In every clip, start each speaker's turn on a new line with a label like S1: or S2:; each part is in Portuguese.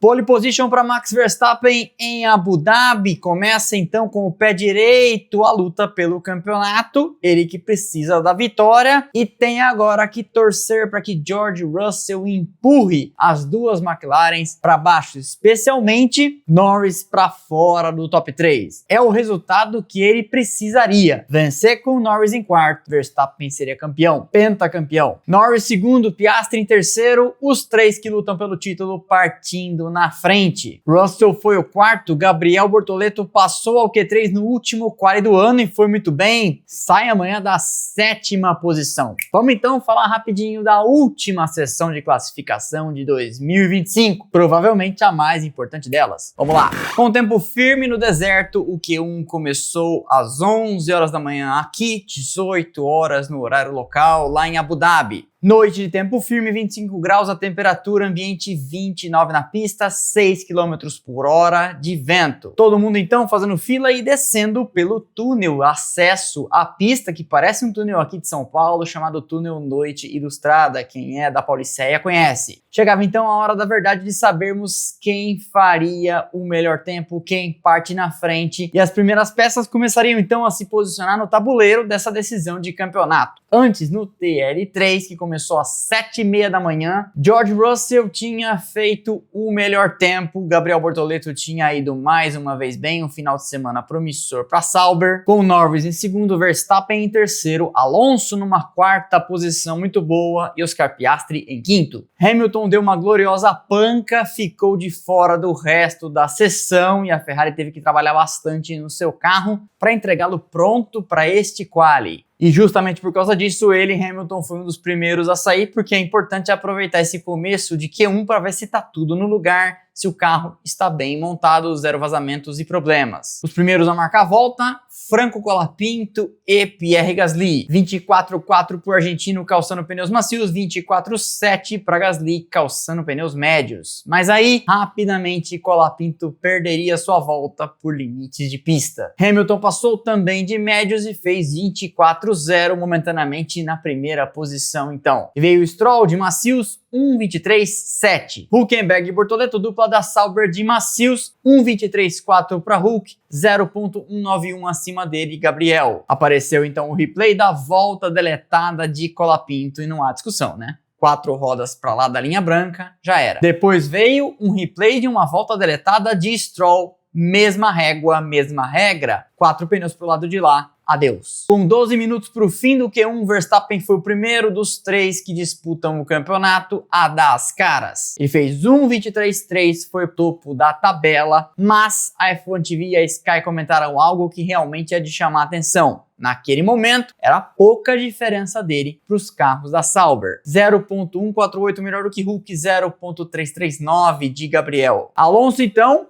S1: Pole position para Max Verstappen em Abu Dhabi. Começa então com o pé direito a luta pelo campeonato. Ele que precisa da vitória e tem agora que torcer para que George Russell empurre as duas McLarens para baixo, especialmente Norris para fora do top 3. É o resultado que ele precisaria. Vencer com Norris em quarto, Verstappen seria campeão, pentacampeão. Norris segundo, Piastri em terceiro, os três que lutam pelo título partindo na frente. Russell foi o quarto, Gabriel Bortoleto passou ao Q3 no último quali do ano e foi muito bem, sai amanhã da sétima posição. Vamos então falar rapidinho da última sessão de classificação de 2025, provavelmente a mais importante delas. Vamos lá. Com tempo firme no deserto, o Q1 começou às 11 horas da manhã aqui, 18 horas no horário local, lá em Abu Dhabi. Noite de tempo firme, 25 graus, a temperatura ambiente 29 na pista, 6 km por hora de vento. Todo mundo então fazendo fila e descendo pelo túnel, acesso à pista que parece um túnel aqui de São Paulo, chamado Túnel Noite Ilustrada. Quem é da Pauliceia conhece. Chegava então a hora da verdade de sabermos quem faria o melhor tempo, quem parte na frente, e as primeiras peças começariam então a se posicionar no tabuleiro dessa decisão de campeonato. Antes, no TL3, que começou às 7h30 da manhã, George Russell tinha feito o melhor tempo, Gabriel Bortoleto tinha ido mais uma vez bem, um final de semana promissor para Sauber, com Norris em segundo, Verstappen em terceiro, Alonso numa quarta posição muito boa e Oscar Piastri em quinto. Hamilton deu uma gloriosa panca, ficou de fora do resto da sessão e a Ferrari teve que trabalhar bastante no seu carro para entregá-lo pronto para este quali. E justamente por causa disso, Hamilton, foi um dos primeiros a sair, porque é importante aproveitar esse começo de Q1 para ver se está tudo no lugar, se o carro está bem montado, zero vazamentos e problemas. Os primeiros a marcar a volta, Franco Colapinto e Pierre Gasly. 24,4 para o argentino calçando pneus macios, 24,7 para Gasly calçando pneus médios. Mas aí, rapidamente, Colapinto perderia sua volta por limites de pista. Hamilton passou também de médios e fez 24,0 momentaneamente na primeira posição então. E veio o Stroll de macios, 1,23,7. Hülkenberg e Bortoleto, dupla da Sauber de macios, 1,23,4 para Hulk, 0,191 acima dele, Gabriel. Apareceu então o replay da volta deletada de Colapinto e não há discussão, né? 4 rodas para lá da linha branca, já era. Depois veio um replay de uma volta deletada de Stroll, mesma régua, mesma regra, 4 pneus pro lado de lá, adeus. Com 12 minutos para o fim do Q1, Verstappen foi o primeiro dos 3 que disputam o campeonato a dar as caras. Ele fez 1,23,3, foi o topo da tabela, mas a F1 TV e a Sky comentaram algo que realmente é de chamar a atenção. Naquele momento, era pouca diferença dele para os carros da Sauber. 0,148 melhor do que Hulk, 0,339 de Gabriel. Alonso, então,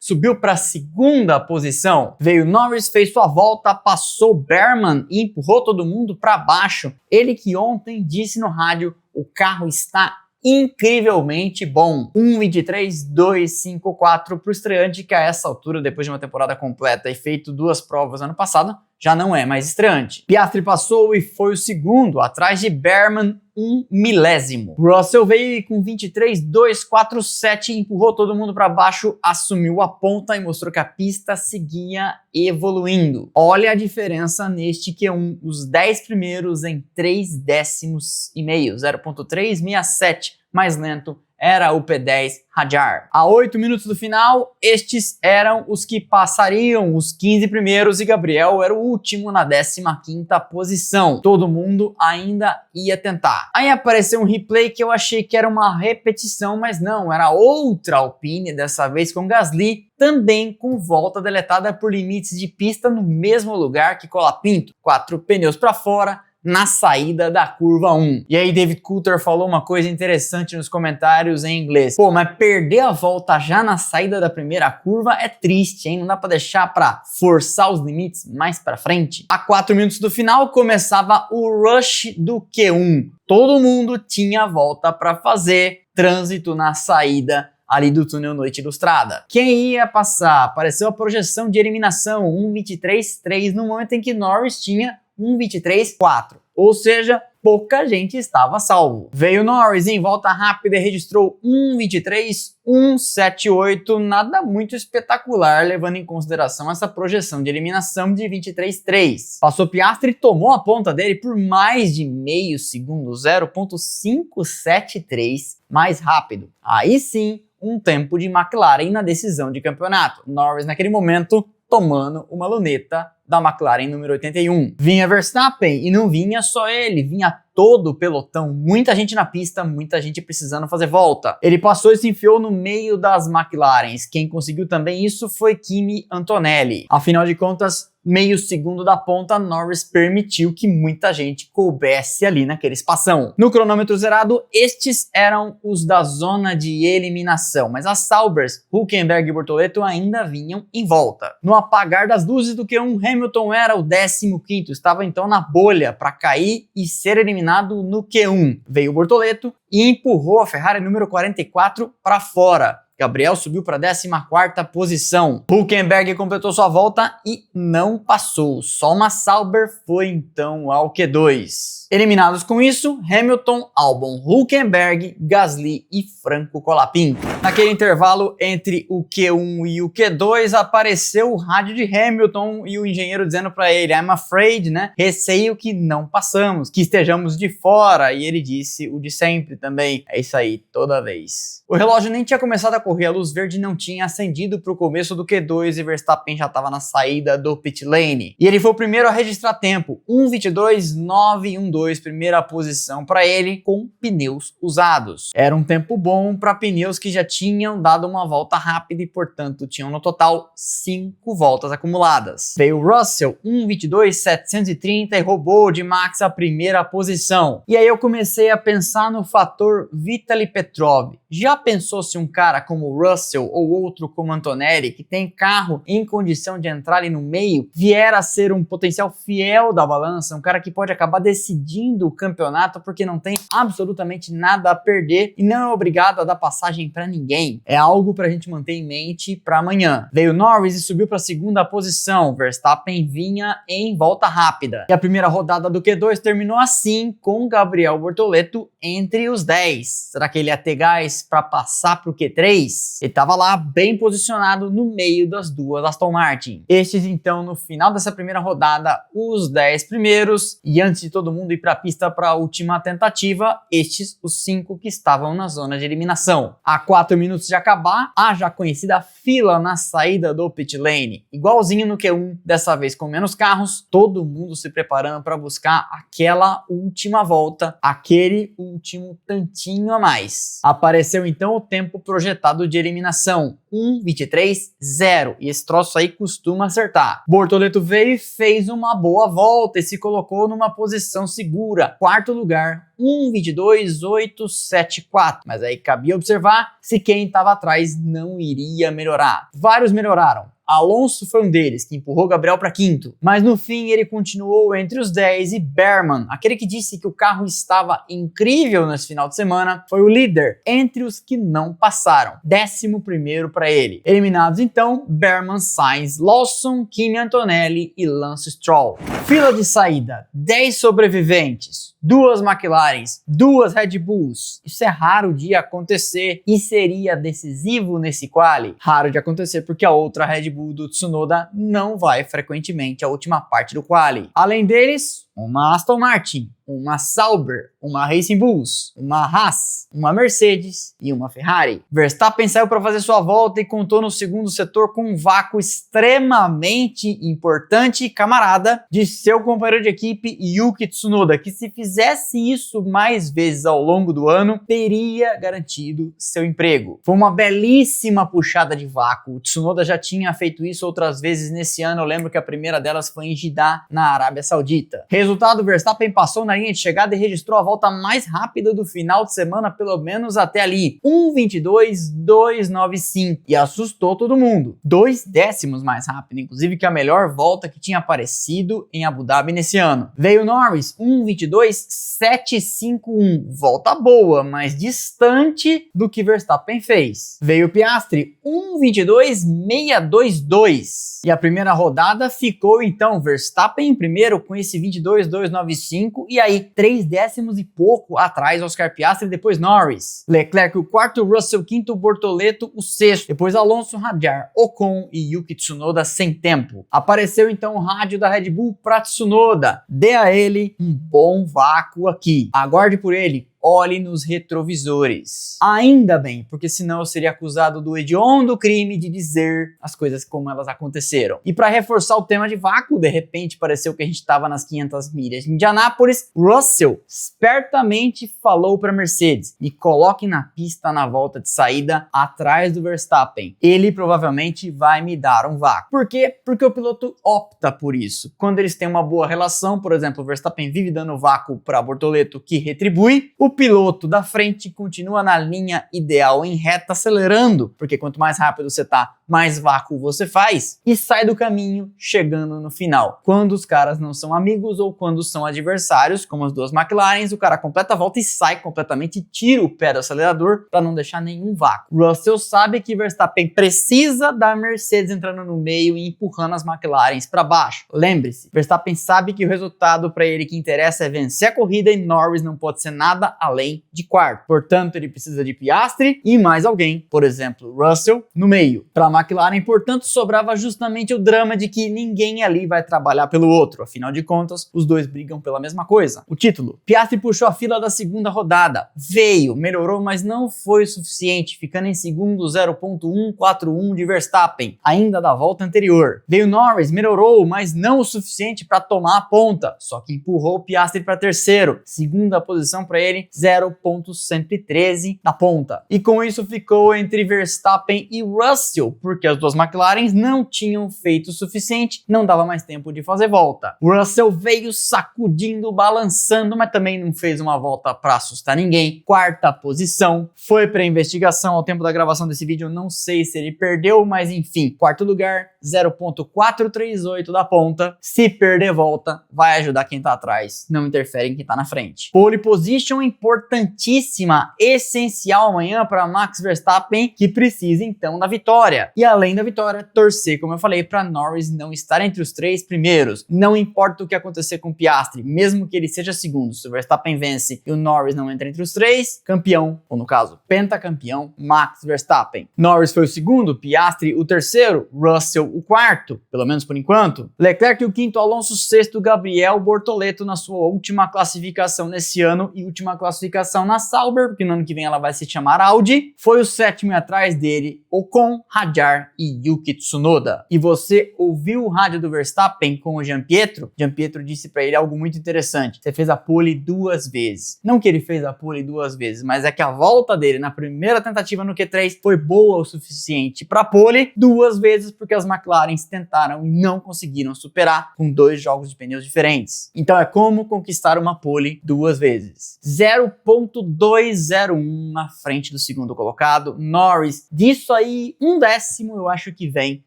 S1: subiu para a segunda posição. Veio Norris, fez sua volta, passou Behrman e empurrou todo mundo para baixo. Ele que ontem disse no rádio, o carro está incrivelmente bom. 1,23,254 para o estreante que a essa altura, depois de uma temporada completa e feito 2 provas ano passado, já não é mais estreante. Piastri passou e foi o segundo, atrás de Behrman, 1 milésimo. Russell veio com 23,247 e empurrou todo mundo para baixo, assumiu a ponta e mostrou que a pista seguia evoluindo. Olha a diferença neste Q1, os 10 primeiros em 3 décimos e meio, 0,367 mais lento era o P10 Hadjar. A 8 minutos do final, estes eram os que passariam os 15 primeiros e Gabriel era o último na 15ª posição. Todo mundo ainda ia tentar. Aí apareceu um replay que eu achei que era uma repetição, mas não, era outra Alpine, dessa vez com Gasly, também com volta deletada por limites de pista no mesmo lugar que Colapinto. 4 pneus para fora, na saída da curva 1. E aí David Coulter falou uma coisa interessante nos comentários em inglês. Pô, mas perder a volta já na saída da primeira curva é triste, hein? Não dá pra deixar pra forçar os limites mais pra frente. A 4 minutos do final começava o rush do Q1. Todo mundo tinha volta pra fazer, trânsito na saída ali do túnel Noite Ilustrada. Quem ia passar? Apareceu a projeção de eliminação 1,23,3 no momento em que Norris tinha 1:23.4. Ou seja, pouca gente estava salvo. Veio Norris em volta rápida e registrou 1:23.178, nada muito espetacular, levando em consideração essa projeção de eliminação de 23.3. Passou Piastri e tomou a ponta dele por mais de meio segundo, 0.573 mais rápido. Aí sim, um tempo de McLaren na decisão de campeonato. Norris naquele momento tomando uma luneta da McLaren número 81. Vinha Verstappen e não vinha só ele, vinha todo o pelotão, muita gente na pista, muita gente precisando fazer volta. Ele passou e se enfiou no meio das McLarens. Quem conseguiu também isso foi Kimi Antonelli. Afinal de contas, meio segundo da ponta, Norris permitiu que muita gente coubesse ali naquele espação. No cronômetro zerado, estes eram os da zona de eliminação, mas as Saubers, Hülkenberg e Bortoleto ainda vinham em volta. No apagar das luzes do Q1, Hamilton era o 15º, estava então na bolha para cair e ser eliminado no Q1. Veio o Bortoleto e empurrou a Ferrari número 44 para fora. Gabriel subiu para a 14ª posição. Hülkenberg completou sua volta e não passou. Só uma Sauber foi então ao Q2. Eliminados com isso, Hamilton, Albon, Hülkenberg, Gasly e Franco Colapinto. Naquele intervalo entre o Q1 e o Q2 apareceu o rádio de Hamilton e o engenheiro dizendo para ele: I'm afraid, né? Receio que não passamos, que estejamos de fora. E ele disse o de sempre também. É isso aí, toda vez. O relógio nem tinha começado a correr, a luz verde não tinha acendido para o começo do Q2 e Verstappen já estava na saída do pit lane. E ele foi o primeiro a registrar tempo, 1:22.912, primeira posição para ele com pneus usados. Era um tempo bom para pneus que já tinham dado uma volta rápida e, portanto, tinham no total 5 voltas acumuladas. Veio Russell, 1:22.730 e roubou de Max a primeira posição. E aí eu comecei a pensar no fator Vitaly Petrov. Já pensou se um cara como Russell ou outro como Antonelli, que tem carro em condição de entrar ali no meio, vier a ser um potencial fiel da balança, um cara que pode acabar decidindo o campeonato porque não tem absolutamente nada a perder e não é obrigado a dar passagem para ninguém? É algo pra gente manter em mente para amanhã. Veio Norris e subiu para a 2ª posição. Verstappen vinha em volta rápida. E a primeira rodada do Q2 terminou assim, com Gabriel Bortoleto entre os 10. Será que ele ia ter gás para passar para o Q3? Ele estava lá bem posicionado no meio das duas Aston Martin. Estes então no final dessa primeira rodada, os 10 primeiros, e antes de todo mundo ir para a pista para a última tentativa, estes os 5 que estavam na zona de eliminação. A 4 minutos de acabar, a já conhecida fila na saída do pit lane. Igualzinho no Q1, dessa vez com menos carros, todo mundo se preparando para buscar aquela última volta, aquele último tantinho a mais. Apareceu então o tempo projetado de eliminação, 1:23.0, e esse troço aí costuma acertar. Bortoleto veio e fez uma boa volta e se colocou numa posição segura, 4º lugar, 1:22.874, mas aí cabia observar se quem estava atrás não iria melhorar. Vários melhoraram. Alonso foi um deles, que empurrou Gabriel para 5º, mas no fim ele continuou entre os 10 e Behrman, aquele que disse que o carro estava incrível nesse final de semana, foi o líder entre os que não passaram, 11º para ele. Eliminados então, Behrman, Sainz, Lawson, Kimi Antonelli e Lance Stroll. Fila de saída, 10 sobreviventes, 2 McLarens, 2 Red Bulls. Isso é raro de acontecer e seria decisivo nesse quali. Raro de acontecer porque a outra Red Bull do Tsunoda não vai frequentemente à última parte do quali. Além deles, uma Aston Martin, uma Sauber, uma Racing Bulls, uma Haas, uma Mercedes e uma Ferrari. Verstappen saiu para fazer sua volta e contou no segundo setor com um vácuo extremamente importante e camarada de seu companheiro de equipe Yuki Tsunoda, que se fizesse isso mais vezes ao longo do ano, teria garantido seu emprego. Foi uma belíssima puxada de vácuo. O Tsunoda já tinha feito isso outras vezes nesse ano, eu lembro que a primeira delas foi em Jeddah, na Arábia Saudita. Resultado, Verstappen passou na linha de chegada e registrou a volta mais rápida do final de semana, pelo menos até ali, 1:22.295, e assustou todo mundo. 2 décimos mais rápido, inclusive, que a melhor volta que tinha aparecido em Abu Dhabi nesse ano. Veio Norris, 1:22.751, volta boa, mas distante do que Verstappen fez. Veio Piastri, 1:22.622, e a primeira rodada ficou então Verstappen em primeiro com esse 22 depois 2,95 e aí 3 décimos e pouco atrás Oscar Piastri e depois Norris. Leclerc o quarto, Russell quinto, Bortoleto o sexto, depois Alonso, Hadjar, Ocon e Yuki Tsunoda sem tempo. Apareceu então o rádio da Red Bull para Tsunoda: dê a ele um bom vácuo aqui, aguarde por ele, olhe nos retrovisores. Ainda bem, porque senão eu seria acusado do hediondo crime de dizer as coisas como elas aconteceram. E para reforçar o tema de vácuo, de repente pareceu que a gente estava nas 500 milhas de Indianápolis. Russell espertamente falou para Mercedes: me coloque na pista na volta de saída atrás do Verstappen. Ele provavelmente vai me dar um vácuo. Por quê? Porque o piloto opta por isso. Quando eles têm uma boa relação, por exemplo, o Verstappen vive dando vácuo para Bortoleto, que retribui, o piloto da frente continua na linha ideal em reta, acelerando, porque quanto mais rápido você tá, mais vácuo você faz, e sai do caminho chegando no final. Quando os caras não são amigos ou quando são adversários, como as duas McLarens, o cara completa a volta e sai completamente e tira o pé do acelerador para não deixar nenhum vácuo. Russell sabe que Verstappen precisa da Mercedes entrando no meio e empurrando as McLarens para baixo. Lembre-se, Verstappen sabe que o resultado para ele que interessa é vencer a corrida e Norris não pode ser nada além de quarto. Portanto, ele precisa de Piastri e mais alguém, por exemplo, Russell, no meio. Para a McLaren, portanto, sobrava justamente o drama de que ninguém ali vai trabalhar pelo outro. Afinal de contas, os dois brigam pela mesma coisa: o título. Piastri puxou a fila da segunda rodada. Veio, melhorou, mas não foi o suficiente, ficando em segundo 0,141 de Verstappen, ainda da volta anterior. Veio Norris, melhorou, mas não o suficiente para tomar a ponta, só que empurrou o Piastri para terceiro. Segunda posição para ele, 0,113 na ponta. E com isso ficou entre Verstappen e Russell, porque as duas McLarens não tinham feito o suficiente, não dava mais tempo de fazer volta. O Russell veio sacudindo, balançando, mas também não fez uma volta para assustar ninguém. Quarta posição, foi para investigação ao tempo da gravação desse vídeo, eu não sei se ele perdeu, mas enfim, quarto lugar, 0,438 da ponta. Se perder volta, vai ajudar quem tá atrás, não interfere em quem tá na frente. Pole position importantíssima, essencial amanhã para Max Verstappen, que precisa então da vitória. E além da vitória, torcer, como eu falei, para Norris não estar entre os 3 primeiros. Não importa o que acontecer com Piastri, mesmo que ele seja segundo, se o Verstappen vence e o Norris não entra entre os 3, campeão, ou no caso, pentacampeão, Max Verstappen. Norris foi o segundo, Piastri o terceiro, Russell o quarto, pelo menos por enquanto. Leclerc o quinto, Alonso o sexto, Gabriel Bortoleto na sua última classificação nesse ano e última classificação na Sauber, porque no ano que vem ela vai se chamar Audi. Foi o sétimo e atrás dele, Ocon, Hadjar e Yuki Tsunoda. E você ouviu o rádio do Verstappen com o Gianpietro? Gianpietro disse pra ele algo muito interessante: você fez a pole 2 vezes. Não que ele fez a pole 2 vezes, mas é que a volta dele na primeira tentativa no Q3 foi boa o suficiente pra pole 2 vezes, porque as McLarens tentaram e não conseguiram superar com 2 jogos de pneus diferentes. Então é como conquistar uma pole 2 vezes. 0,201 na frente do segundo colocado, Norris. Disso aí, 1 décimo eu acho que vem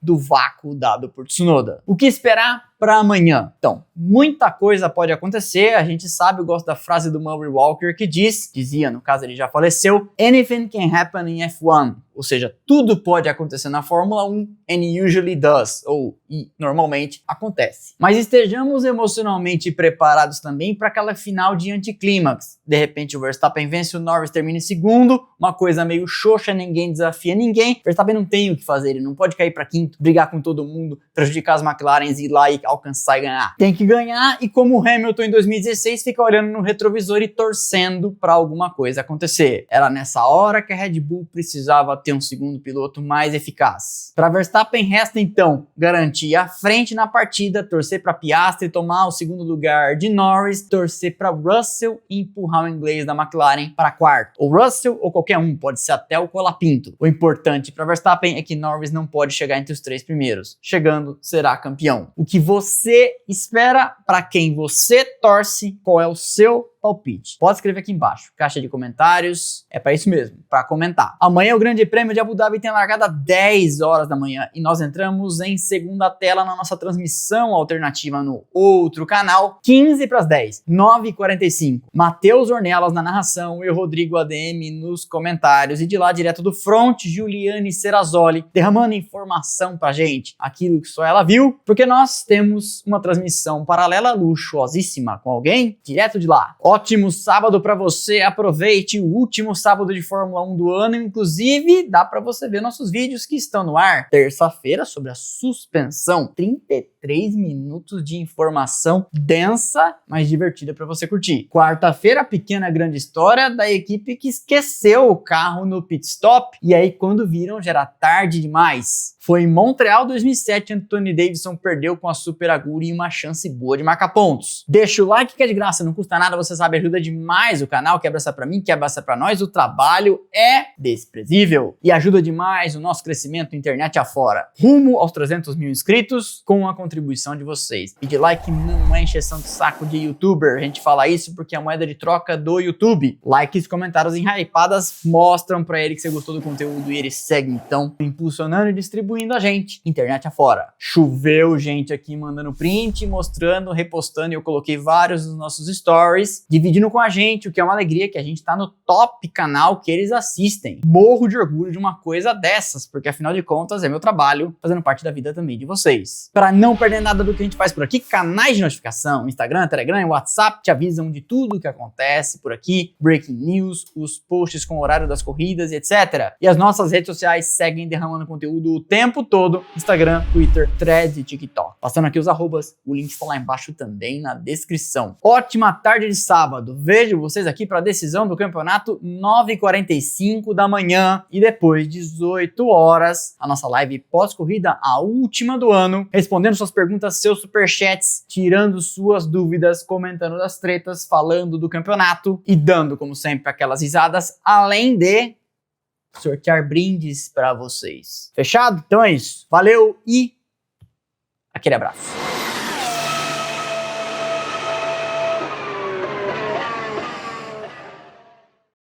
S1: do vácuo dado por Tsunoda. O que esperar para amanhã? Então, muita coisa pode acontecer. A gente sabe, eu gosto da frase do Murray Walker que dizia, no caso ele já faleceu: anything can happen in F1. Ou seja, tudo pode acontecer na Fórmula 1 and usually does, e normalmente acontece. Mas estejamos emocionalmente preparados também para aquela final de anticlímax. De repente o Verstappen vence, o Norris termina em segundo, uma coisa meio xoxa, ninguém desafia ninguém. Verstappen não tem o que fazer, ele não pode cair para quinto, brigar com todo mundo, prejudicar as McLarens e ir lá e alcançar e ganhar. Tem que ganhar, e como o Hamilton em 2016 fica olhando no retrovisor e torcendo para alguma coisa acontecer. Era nessa hora que a Red Bull precisava ter um segundo piloto mais eficaz. Para Verstappen resta então garantir a frente na partida, torcer para Piastri tomar o segundo lugar de Norris, torcer para Russell e empurrar o inglês da McLaren para quarto. Ou Russell ou qualquer um, pode ser até o Colapinto. O importante para Verstappen é que Norris não pode chegar entre os 3 primeiros. Chegando, será campeão. O que você espera, para quem você torce, qual é o seu palpite. Pode escrever aqui embaixo, caixa de comentários, é para isso mesmo, para comentar. Amanhã o Grande Prêmio de Abu Dhabi tem largada às 10 horas da manhã e nós entramos em segunda tela na nossa transmissão alternativa no outro canal, 15 para as 10, 9h45. Matheus Ornelas na narração e o Rodrigo ADM nos comentários e de lá direto do front, Juliane Serrazoli derramando informação pra gente, aquilo que só ela viu, porque nós temos uma transmissão paralela luxuosíssima com alguém direto de lá. Ótimo sábado pra você, aproveite o último sábado de Fórmula 1 do ano, inclusive dá pra você ver nossos vídeos que estão no ar. Terça-feira sobre a suspensão, 33 minutos de informação densa, mas divertida pra você curtir. Quarta-feira, pequena grande história da equipe que esqueceu o carro no pit stop e aí quando viram já era tarde demais. Foi em Montreal 2007, Anthony Davidson perdeu com a Super Aguri e uma chance boa de marcar pontos. Deixa o like que é de graça, não custa nada, você sabe, ajuda demais o canal, quer abraçar pra mim, quer abraçar pra nós, o trabalho é desprezível e ajuda demais o nosso crescimento internet afora. Rumo aos 300 mil inscritos com a contribuição de vocês. E de like não é encheção de saco de youtuber, a gente fala isso porque é a moeda de troca do YouTube. Likes e comentários enhypadas mostram pra ele que você gostou do conteúdo e ele segue então impulsionando e distribuindo a gente, internet afora. Choveu gente aqui mandando print, mostrando, repostando e eu coloquei vários dos nossos stories, dividindo com a gente, o que é uma alegria que a gente tá no top canal que eles assistem. Morro de orgulho de uma coisa dessas, porque afinal de contas é meu trabalho, fazendo parte da vida também de vocês. Para não perder nada do que a gente faz por aqui, canais de notificação, Instagram, Telegram e WhatsApp te avisam de tudo o que acontece por aqui, breaking news, os posts com o horário das corridas e etc. E as nossas redes sociais seguem derramando conteúdo o tempo todo, Instagram, Twitter, Threads e TikTok. Passando aqui os arrobas, o link está lá embaixo também na descrição. Ótima tarde de sábado, vejo vocês aqui para a decisão do campeonato 9h45 da manhã e depois 18 horas, a nossa live pós-corrida, a última do ano, respondendo suas perguntas, seus superchats, tirando suas dúvidas, comentando das tretas, falando do campeonato e dando, como sempre, aquelas risadas, além de sortear brindes para vocês. Fechado? Então é isso. Valeu e aquele abraço.